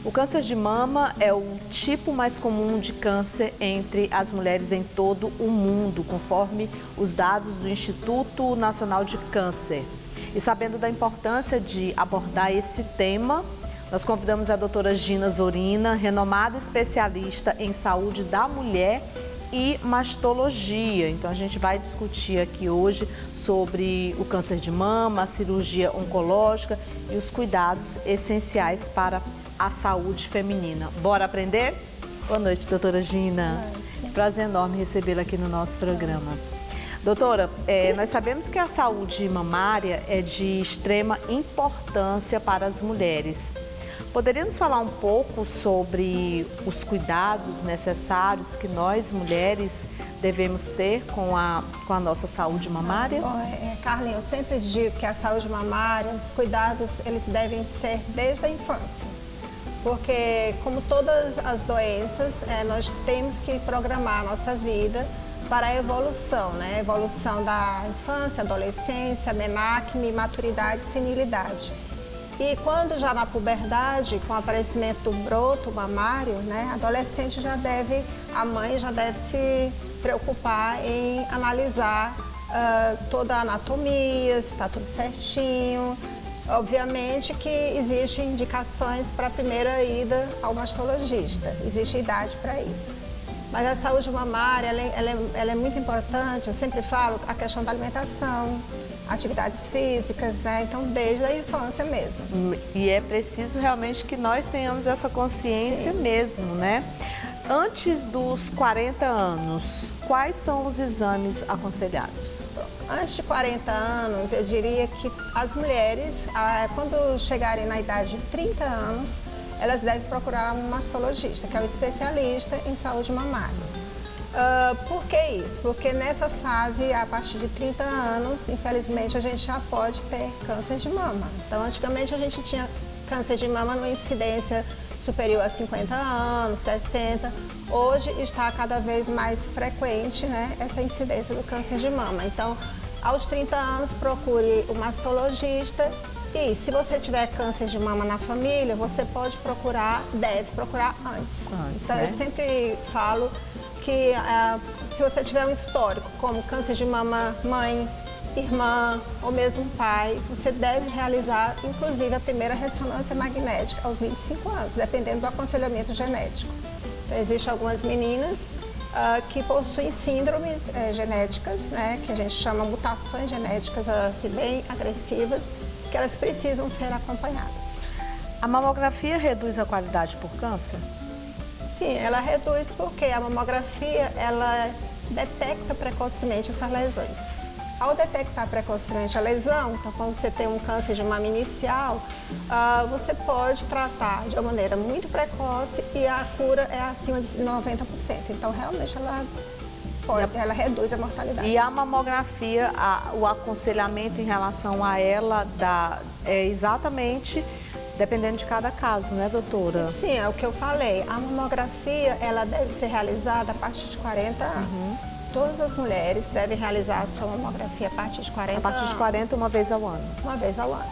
O câncer de mama é o tipo mais comum de câncer entre as mulheres em todo o mundo, conforme os dados do Instituto Nacional de Câncer. E sabendo da importância de abordar esse tema, nós convidamos a doutora Gina Zorina, renomada especialista em saúde da mulher e mastologia. Então a gente vai discutir aqui hoje sobre o câncer de mama, a cirurgia oncológica e os cuidados essenciais para a saúde feminina. Bora aprender? Boa noite, doutora Gina. Boa noite. Prazer enorme recebê-la aqui no nosso programa. Doutora, nós sabemos que a saúde mamária é de extrema importância para as mulheres. Poderia nos falar um pouco sobre os cuidados necessários que nós, mulheres, devemos ter com a nossa saúde mamária? Bom, Carlinhos, eu sempre digo que a saúde mamária, os cuidados, eles devem ser desde a infância. Porque, como todas as doenças, nós temos que programar a nossa vida para a evolução, né? Evolução da infância, adolescência, menarquia, maturidade e senilidade. E quando já na puberdade, com o aparecimento do broto mamário, né, a mãe já deve se preocupar em analisar toda a anatomia, se está tudo certinho. Obviamente que existem indicações para a primeira ida ao mastologista, existe idade para isso. Mas a saúde mamária, ela é muito importante, eu sempre falo a questão da alimentação, atividades físicas, né? Então, desde a infância mesmo. E é preciso realmente que nós tenhamos essa consciência Sim. mesmo, né? Antes dos 40 anos, quais são os exames aconselhados? Antes de 40 anos, eu diria que as mulheres, quando chegarem na idade de 30 anos, elas devem procurar um mastologista, que é o especialista em saúde mamária. Por que isso? Porque nessa fase, a partir de 30 anos, infelizmente, a gente já pode ter câncer de mama. Então, antigamente, a gente tinha câncer de mama numa incidência superior a 50 anos, 60. Hoje está cada vez mais frequente, né, essa incidência do câncer de mama. Então, aos 30 anos, procure o mastologista. E se você tiver câncer de mama na família, você deve procurar antes. Então, né? eu sempre falo que se você tiver um histórico, como câncer de mama mãe, irmã ou mesmo pai, você deve realizar, inclusive, a primeira ressonância magnética aos 25 anos, dependendo do aconselhamento genético. Então, existem algumas meninas que possuem síndromes genéticas, né, que a gente chama mutações genéticas assim, bem agressivas, que elas precisam ser acompanhadas. A mamografia reduz a qualidade por câncer? Sim, ela reduz porque a mamografia, ela detecta precocemente essas lesões. Ao detectar precocemente a lesão, então quando você tem um câncer de mama inicial, você pode tratar de uma maneira muito precoce e a cura é acima de 90%. Então, realmente, ela reduz a mortalidade. E a mamografia, o aconselhamento em relação a ela é exatamente dependendo de cada caso, né, doutora? Sim, é o que eu falei. A mamografia, ela deve ser realizada a partir de 40 anos. Todas as mulheres devem realizar a sua mamografia a partir de 40 anos. A partir de 40, uma vez ao ano. Uma vez ao ano.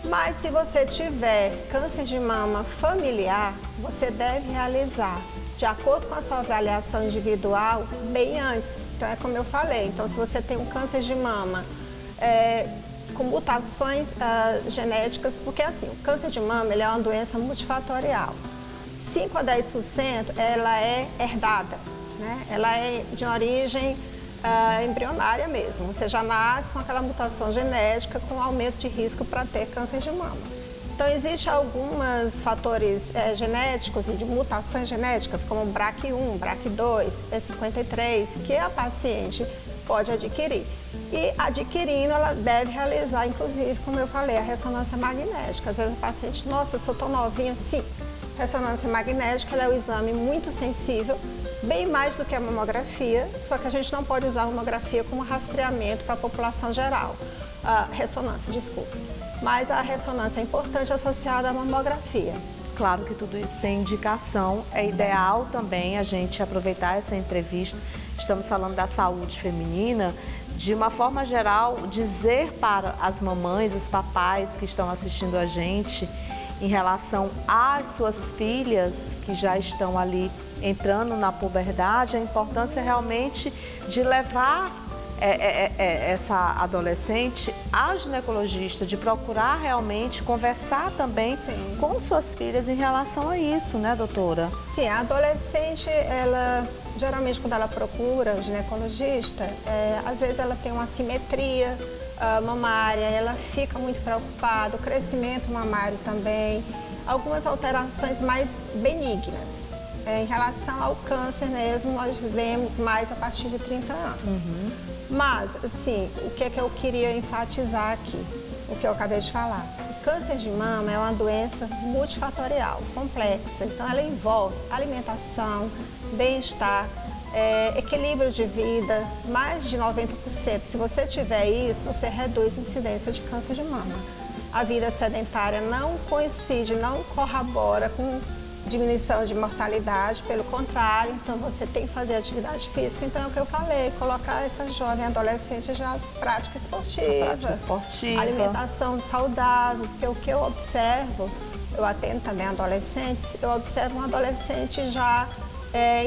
Mas se você tiver câncer de mama familiar, você deve realizar, de acordo com a sua avaliação individual, bem antes. Então, é como eu falei. Então, se você tem um câncer de mama com mutações genéticas, porque assim, o câncer de mama ele é uma doença multifatorial. 5 a 10% ela é herdada, né? Ela é de origem embrionária mesmo. Você já nasce com aquela mutação genética com aumento de risco para ter câncer de mama. Então, existem alguns fatores genéticos e de mutações genéticas, como BRCA1, BRCA2, P53, que a paciente pode adquirir. E adquirindo, ela deve realizar, inclusive, como eu falei, a ressonância magnética. Às vezes a paciente, nossa, eu sou tão novinha. Sim, ressonância magnética ela é um exame muito sensível, bem mais do que a mamografia, só que a gente não pode usar a mamografia como rastreamento para a população geral. Ressonância, desculpa. Mas a ressonância é importante associada à mamografia. Claro que tudo isso tem indicação. É ideal também a gente aproveitar essa entrevista. Estamos falando da saúde feminina. De uma forma geral, dizer para as mamães, os papais que estão assistindo a gente em relação às suas filhas que já estão ali entrando na puberdade, a importância realmente de levar essa adolescente à ginecologista, de procurar realmente conversar também Sim. com suas filhas em relação a isso, né, doutora? Sim, a adolescente, ela geralmente quando ela procura o ginecologista, às vezes ela tem uma assimetria mamária, ela fica muito preocupada, o crescimento mamário também, algumas alterações mais benignas. Em relação ao câncer mesmo, nós vemos mais a partir de 30 anos. Mas, assim, o que é que eu queria enfatizar aqui? O que eu acabei de falar. O câncer de mama é uma doença multifatorial, complexa. Então, ela envolve alimentação, bem-estar, equilíbrio de vida, mais de 90%. Se você tiver isso, você reduz a incidência de câncer de mama. A vida sedentária não coincide, não corrobora com diminuição de mortalidade, pelo contrário, então você tem que fazer atividade física. Então é o que eu falei, colocar essa jovem adolescente já prática esportiva, alimentação saudável, porque o que eu observo, eu atendo também adolescentes, eu observo um adolescente já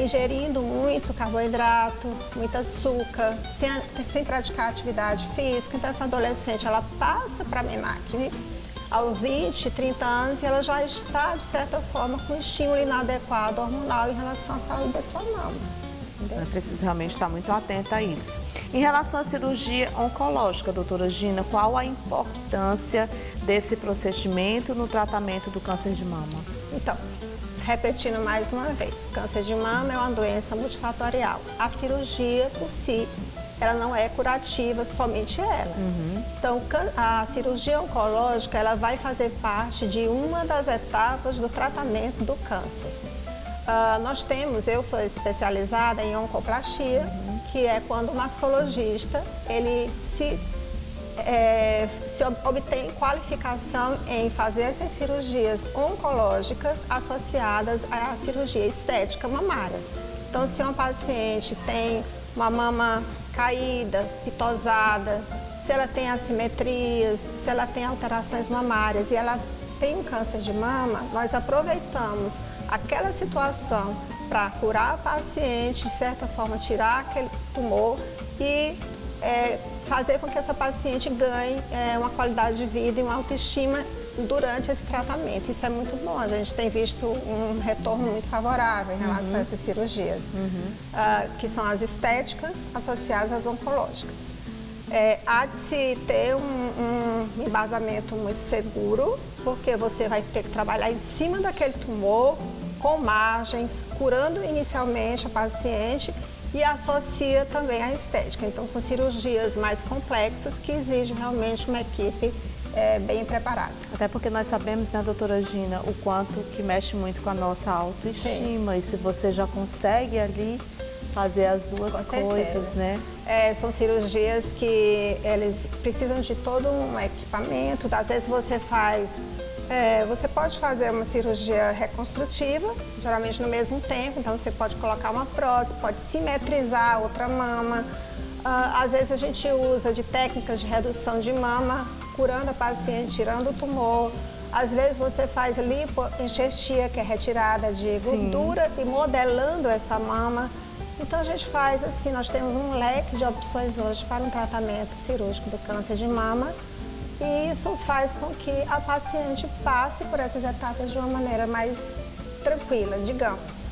ingerindo muito carboidrato, muito açúcar, sem praticar atividade física. Então essa adolescente, ela passa para a menarque aos 20, 30 anos, e ela já está, de certa forma, com estímulo inadequado hormonal em relação à saúde da sua mama. Eu preciso realmente estar muito atenta a isso. Em relação à cirurgia oncológica, doutora Gina, qual a importância desse procedimento no tratamento do câncer de mama? Então, repetindo mais uma vez, câncer de mama é uma doença multifatorial. A cirurgia, por si, ela não é curativa, somente ela. Então, a cirurgia oncológica, ela vai fazer parte de uma das etapas do tratamento do câncer. Eu sou especializada em oncoplastia, que é quando o mastologista, ele se obtém qualificação em fazer essas cirurgias oncológicas associadas à cirurgia estética mamária. Então, se uma paciente tem uma mama caída, pitosada, se ela tem assimetrias, se ela tem alterações mamárias e ela tem um câncer de mama, nós aproveitamos aquela situação para curar a paciente, de certa forma tirar aquele tumor e fazer com que essa paciente ganhe uma qualidade de vida e uma autoestima durante esse tratamento. Isso é muito bom, a gente tem visto um retorno muito favorável em relação a essas cirurgias, que são as estéticas associadas às oncológicas. Há de se ter um embasamento muito seguro, porque você vai ter que trabalhar em cima daquele tumor, com margens, curando inicialmente a paciente e associa também a estética. Então, são cirurgias mais complexas que exigem realmente uma equipe bem preparada. Até porque nós sabemos, né, doutora Gina, o quanto que mexe muito com a nossa autoestima. Sim. E se você já consegue ali fazer as duas coisas, né? São cirurgias que eles precisam de todo um equipamento. Às vezes você você pode fazer uma cirurgia reconstrutiva, geralmente no mesmo tempo, então você pode colocar uma prótese, pode simetrizar outra mama. Às vezes a gente usa de técnicas de redução de mama, curando a paciente, tirando o tumor. Às vezes você faz lipoenxertia, que é retirada de gordura, e modelando essa mama. Então a gente faz assim, nós temos um leque de opções hoje para um tratamento cirúrgico do câncer de mama. E isso faz com que a paciente passe por essas etapas de uma maneira mais tranquila, digamos.